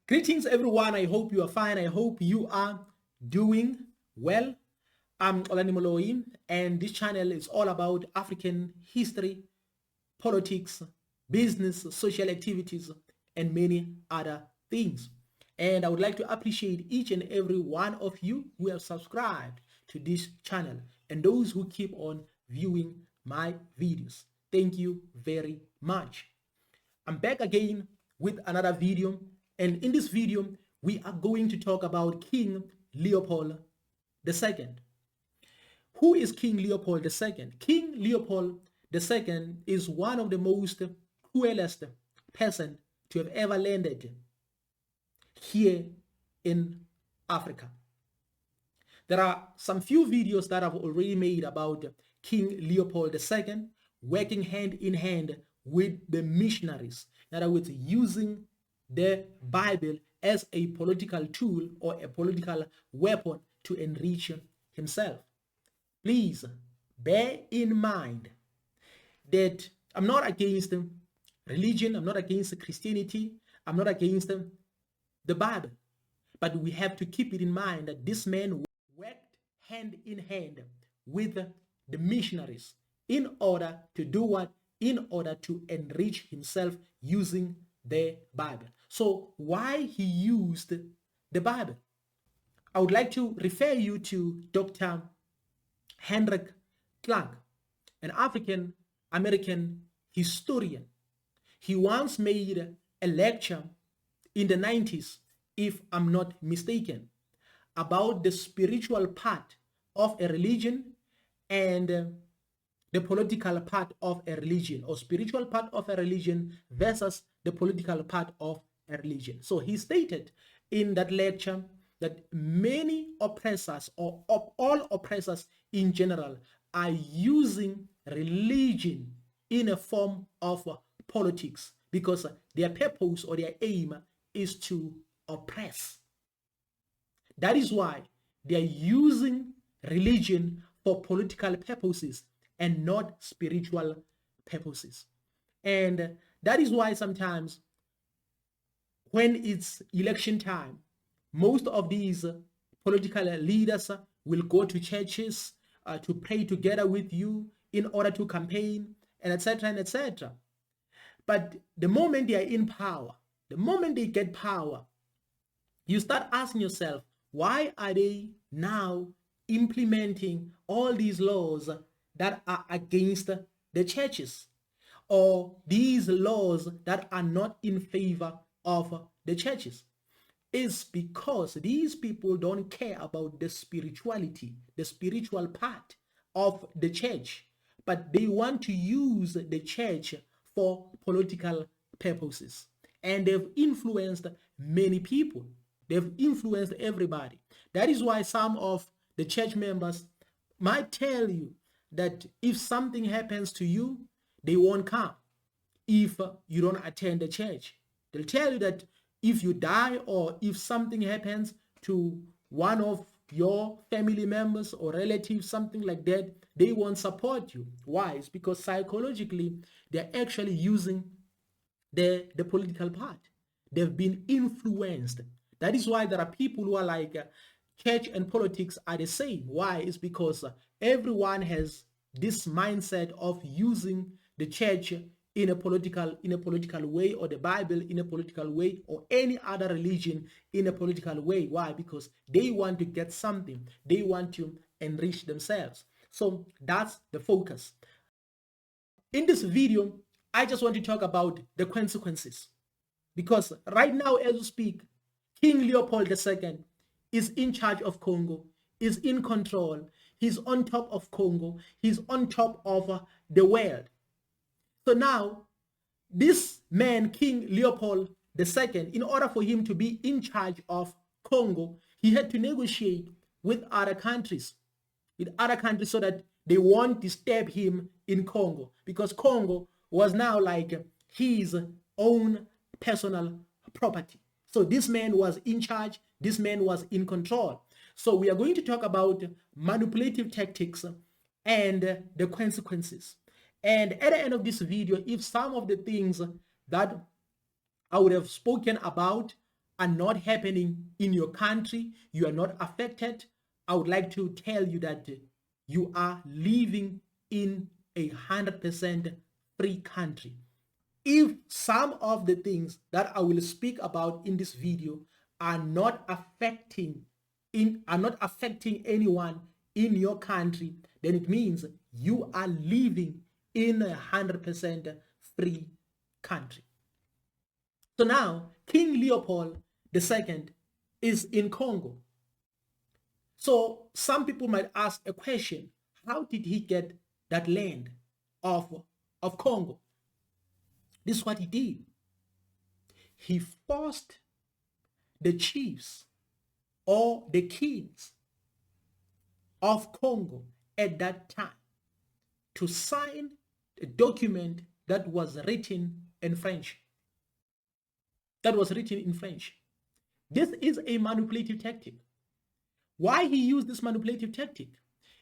Greetings, everyone. I hope you are fine. I hope you are doing well. I'm Olanimoloyi, and this channel is all about African history, politics, business, social activities, and many other things. And I would like to appreciate each and every one of you who have subscribed to this channel and those who keep on viewing my videos. Thank you very much. I'm back again with another video, and in this video we are going to talk about King Leopold II. Who is King Leopold II? King Leopold II is one of the most cruelest person to have ever landed here in Africa. There are some few videos that I've already made about King Leopold II working hand in hand with the missionaries. In other words, using the Bible as a political tool or a political weapon to enrich himself. Please bear in mind that I'm not against religion, I'm not against Christianity, I'm not against the Bible. But we have to keep it in mind that this man worked hand in hand with the missionaries in order to do what? In order to enrich himself using the Bible. So why he used the Bible? I would like to refer you to Dr. Hendrik Clark, an African American historian. He once made a lecture in the 90s, if I'm not mistaken, about the spiritual part of a religion and the political part of a religion, or spiritual part of a religion versus the political part of a religion. So he stated in that lecture that many oppressors, or all oppressors in general, are using religion in a form of politics because their purpose or their aim is to oppress. That is why they are using religion for political purposes and not spiritual purposes. And that is why sometimes when it's election time, most of these political leaders will go to churches to pray together with you in order to campaign, and etc. and etc. But the moment they are in power, the moment they get power, you start asking yourself, why are they now implementing all these laws that are against the churches, or these laws that are not in favor of the churches? Is because these people don't care about the spirituality, the spiritual part of the church, but they want to use the church for political purposes. And they've influenced many people. They've influenced everybody. That is why some of the church members might tell you that if something happens to you, they won't come if you don't attend the church. They'll tell you that if you die or if something happens to one of your family members or relatives, something like that, they won't support you. Why? It's because psychologically, they're actually using the political part. They've been influenced. That is why there are people who are like, church and politics are the same. Why? It's because everyone has this mindset of using the church in a political way, or the Bible in a political way, or any other religion in a political way. Why? Because they want to get something. They want to enrich themselves. So that's the focus. In this video, I just want to talk about the consequences, because right now as we speak, King Leopold II is in charge of Congo, is in control. He's on top of Congo. He's on top of the world. So now, this man, King Leopold II, in order for him to be in charge of Congo, he had to negotiate with other countries, so that they won't disturb him in Congo, because Congo was now like his own personal property. So this man was in charge, this man was in control. So we are going to talk about manipulative tactics and the consequences. And at the end of this video, if some of the things that I would have spoken about are not happening in your country, you are not affected, I would like to tell you that you are living in 100% free country. If some of the things that I will speak about in this video are not affecting anyone in your country, then it means you are living in 100% free country. So now King Leopold II is in Congo. So some people might ask a question: how did he get that land of Congo? This is what he did. He forced the chiefs or the kings of Congo at that time to sign a document that was written in French. This is a manipulative tactic. Why he used this manipulative tactic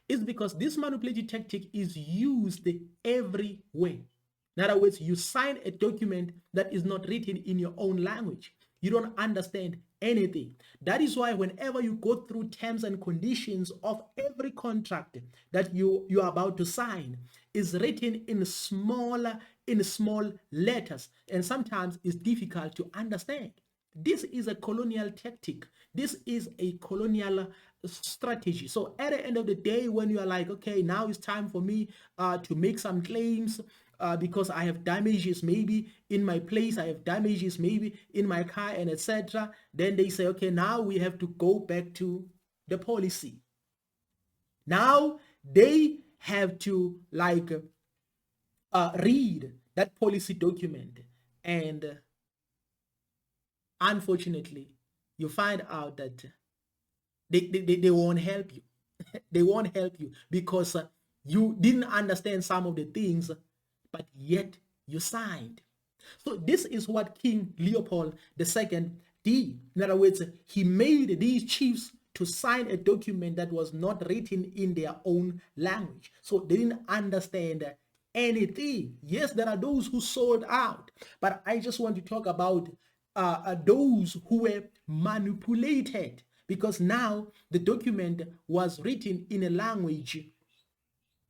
is because this manipulative tactic is used everywhere. In other words, you sign a document that is not written in your own language. You don't understand anything. That is why whenever you go through terms and conditions of every contract that you are about to sign, is written in small letters, and sometimes it's difficult to understand. This is a colonial tactic. This is a colonial strategy. So at the end of the day, when you are like, okay, now it's time for me to make some claims because I have damages maybe in my place, I have damages maybe in my car, and etc. Then they say, okay, now we have to go back to the policy. Now they have to like read that policy document, and unfortunately, you find out that they won't help you. They won't help you because you didn't understand some of the things, but yet you signed. So this is what King Leopold II did. In other words, he made these chiefs to sign a document that was not written in their own language. So they didn't understand anything. Yes, there are those who sold out, but I just want to talk about those who were manipulated, because now the document was written in a language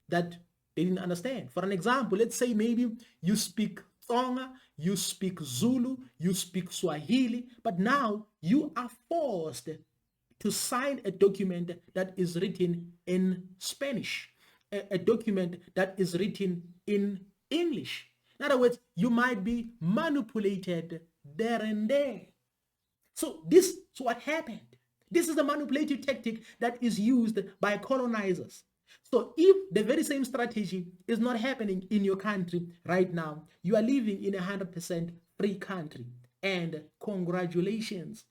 that they didn't understand. For an example, let's say maybe you speak Tonga, you speak Zulu, you speak Swahili, but now you are forced to sign a document that is written in Spanish, a document that is written in English. In other words, you might be manipulated there and there. So this is what happened. This is the manipulative tactic that is used by colonizers. So if the very same strategy is not happening in your country right now, you are living in 100% free country, and congratulations.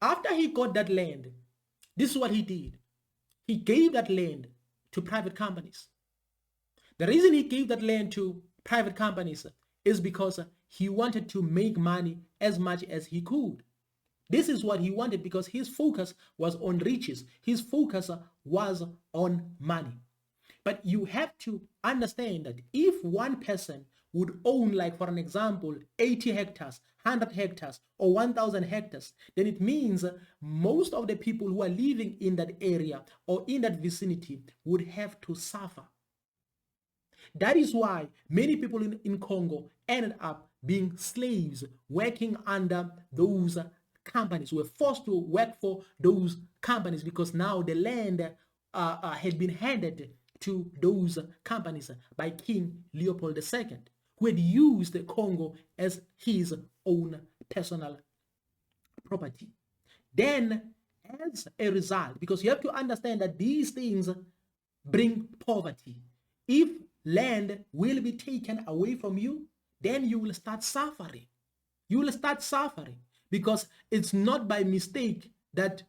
After he got that land, this is what he did. He gave that land to private companies. The reason he gave that land to private companies is because he wanted to make money as much as he could. This is what he wanted because his focus was on riches. His focus was on money. But you have to understand that if one person would own, like for an example, 80 hectares, 100 hectares, or 1,000 hectares, then it means most of the people who are living in that area or in that vicinity would have to suffer. That is why many people in Congo ended up being slaves, working under those companies, were forced to work for those companies because now the land had been handed to those companies by King Leopold II, who had used the Congo as his own personal property. Then, as a result, because you have to understand that these things bring poverty. If land will be taken away from you, then you will start suffering. You will start suffering because it's not by mistake that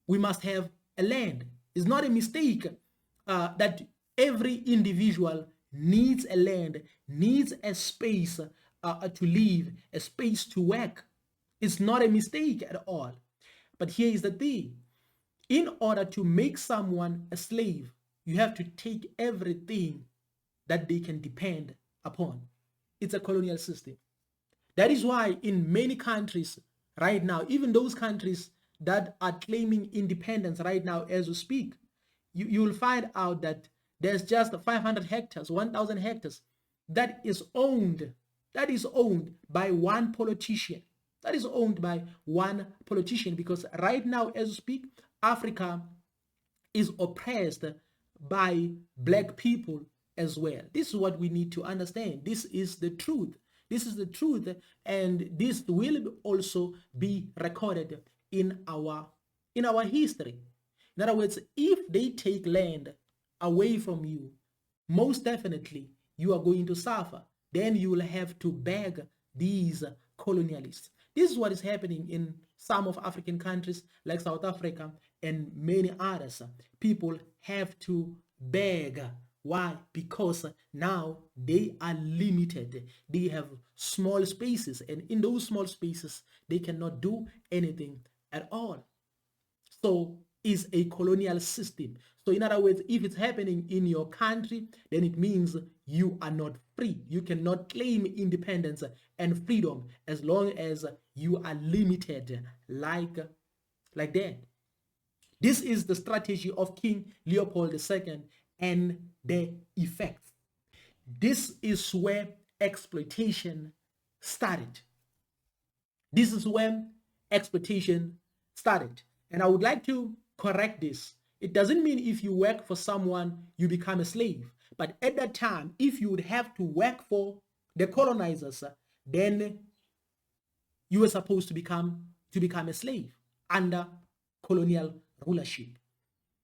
we must have a land. It's not a mistake that every individual needs a land, needs a space to live, a space to work. It's not a mistake at all. But here is the thing. In order to make someone a slave, you have to take everything that they can depend upon. It's a colonial system. That is why in many countries right now, even those countries that are claiming independence right now as we speak, you will find out that there's just 500 hectares, 1,000 hectares that is owned, by one politician. That is owned by one politician, because right now as we speak, Africa is oppressed by black people as well. This is what we need to understand. This is the truth. This is the truth, and this will also be recorded in our history. In other words, if they take land away from you, most definitely you are going to suffer. Then you will have to beg these colonialists. This is what is happening in some of African countries like South Africa and many others. People have to beg. Why? Because now they are limited. They have small spaces, and in those small spaces, they cannot do anything at all. So is a colonial system. So in other words, if it's happening in your country, then it means you are not free. You cannot claim independence and freedom as long as you are limited like that. This is the strategy of King Leopold II and the effects. This is where exploitation started. This is when exploitation started. And I would like to correct this. It doesn't mean if you work for someone, you become a slave. But at that time, if you would have to work for the colonizers, then you were supposed to become a slave under colonial rulership.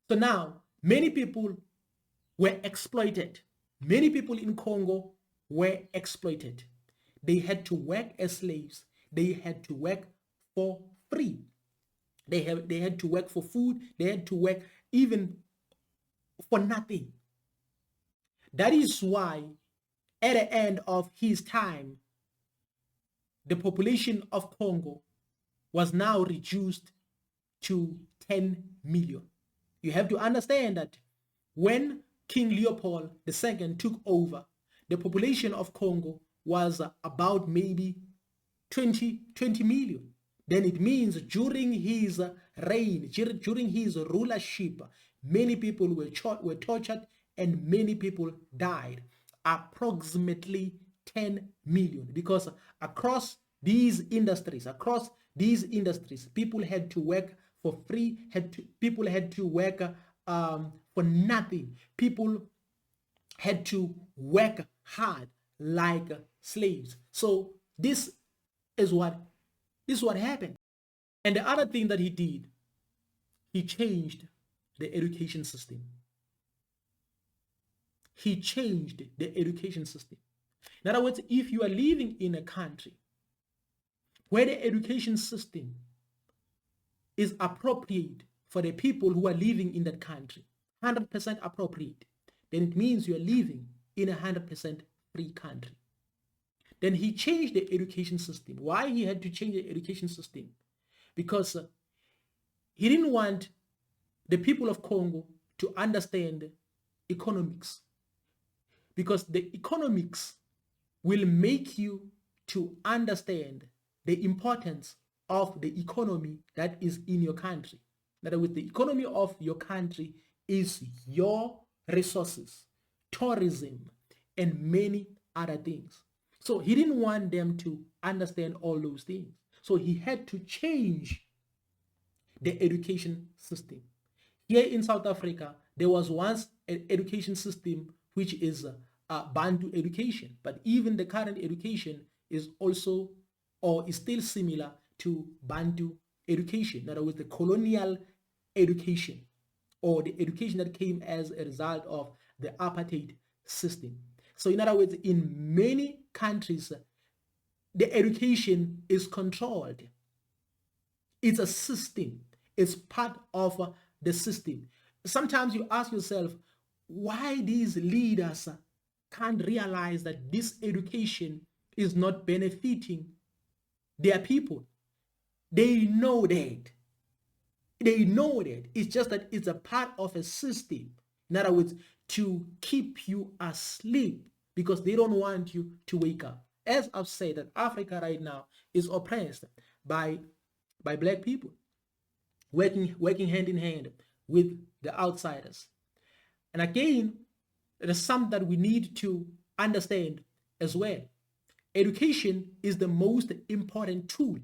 So now, many people were exploited. Many people in Congo were exploited. They had to work as slaves. They had to work for free. They had to work for food. They had to work even for nothing. That is why at the end of his time, the population of Congo was now reduced to 10 million. You have to understand that when King Leopold II took over, the population of Congo was about maybe 20 million. Then it means during his reign, during his rulership, many people were tortured and many people died. Approximately 10 million, because across these industries, people had to work for free. People had to work for nothing. People had to work hard like slaves. So this is what happened. And the other thing that he did, he changed the education system. He changed the education system. In other words, if you are living in a country where the education system is appropriate for the people who are living in that country, 100% appropriate, then it means you are living in a 100% free country. Then he changed the education system. Why he had to change the education system? Because he didn't want the people of Congo to understand economics. Because the economics will make you to understand the importance of the economy that is in your country. In other words, the economy of your country is your resources, tourism, and many other things. So he didn't want them to understand all those things. So he had to change the education system. Here in South Africa, there was once an education system which is Bantu education, but even the current education is also or is still similar to Bantu education. In other words, the colonial education or the education that came as a result of the apartheid system. So in other words, in many countries, the education is controlled. It's a system. It's part of the system. Sometimes you ask yourself, why these leaders can't realize that this education is not benefiting their people. They know that. They know that. It's just that it's a part of a system. In other words, to keep you asleep because they don't want you to wake up. As I've said, that Africa right now is oppressed by black people, working hand in hand with the outsiders. And again, it is something that we need to understand as well. Education is the most important tool,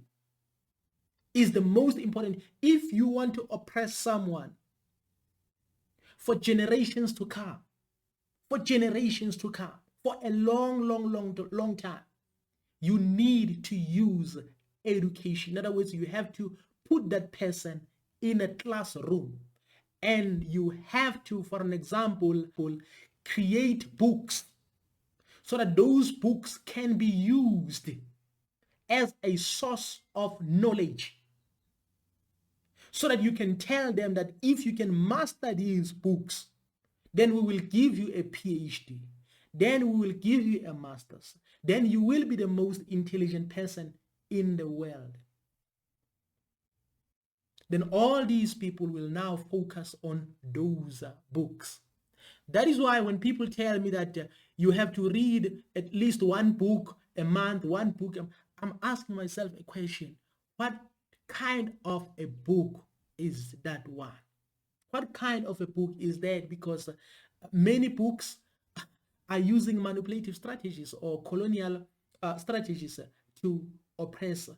is the most important if you want to oppress someone for generations to come, for generations to come, for a long time. You need to use education. In other words, you have to put that person in a classroom, and you have to, for an example, create books so that those books can be used as a source of knowledge, so that you can tell them that if you can master these books, then we will give you a PhD, then we will give you a master's, then you will be the most intelligent person in the world. Then all these people will now focus on those books. That is why when people tell me that you have to read at least one book a month, one book, I'm asking myself a question. What kind of a book is that one? What kind of a book is that? Because many books are using manipulative strategies or colonial strategies to oppress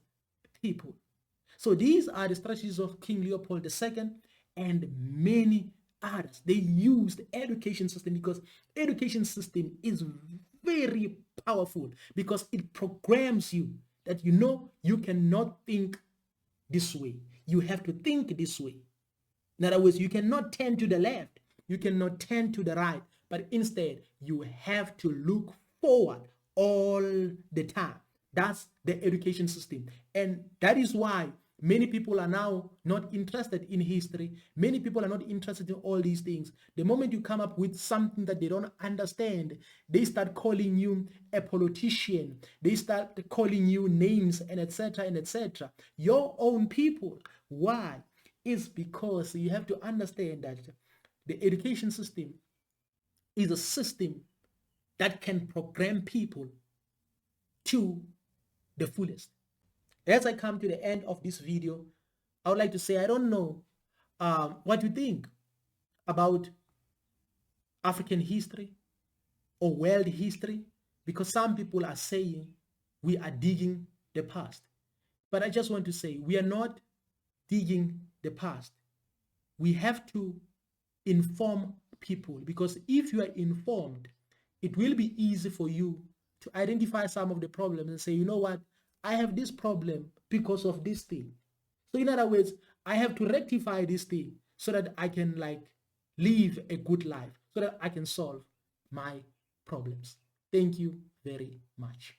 people. So these are the strategies of King Leopold II and many others. They used the education system because education system is very powerful because it programs you that you cannot think this way. You have to think this way. In other words, you cannot turn to the left, you cannot turn to the right, but instead you have to look forward all the time. That's the education system. And that is why many people are now not interested in history. Many people are not interested in all these things. The moment you come up with something that they don't understand, they start calling you a politician. They start calling you names and etc. and etc. Your own people. Why? It's because you have to understand that the education system is a system that can program people to the fullest. As I come to the end of this video, I would like to say I don't know what you think about African history or world history, because some people are saying we are digging the past. But I just want to say we are not digging the past. We have to inform people, because if you are informed, it will be easy for you to identify some of the problems and say, you know what, I have this problem because of this thing. So in other words, I have to rectify this thing so that I can live a good life, so that I can solve my problems. Thank you very much.